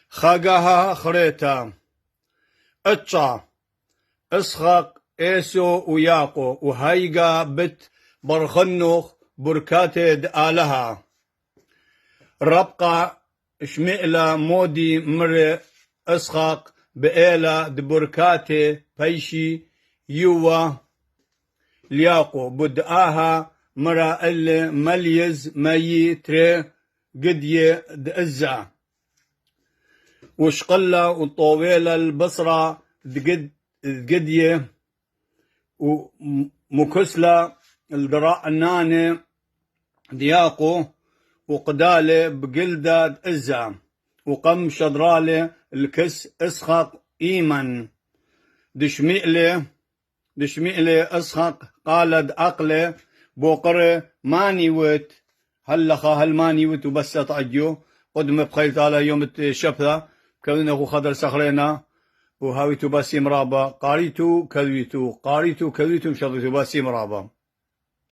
خاقها خريتا اتشا اسخق ايسو وياقو وهيقا بت برخنوخ بركاتد آلها ربقا شمئلا مودي مر اسخق بإيلا دبركاتي بيشي يوا لياقو بدآها مرا اللي مليز ماي تري قدية دأزع وشقلة وطويلة البصرة دقدية ومكسلة الدراء الناني دياقو وقدالة بقلدة دأزع وقم شدرالة الكس اسخق إيمن دشمئلة اسخق قالد عقله بوقره ماني وت هلخا هل ماني وت وبس تعجو قدم بخيل على يوم الشفرة كونه خضر سخرينا وهاويتو باسي مرابا قاريتو كلويتو مشضيتو باسي مرابا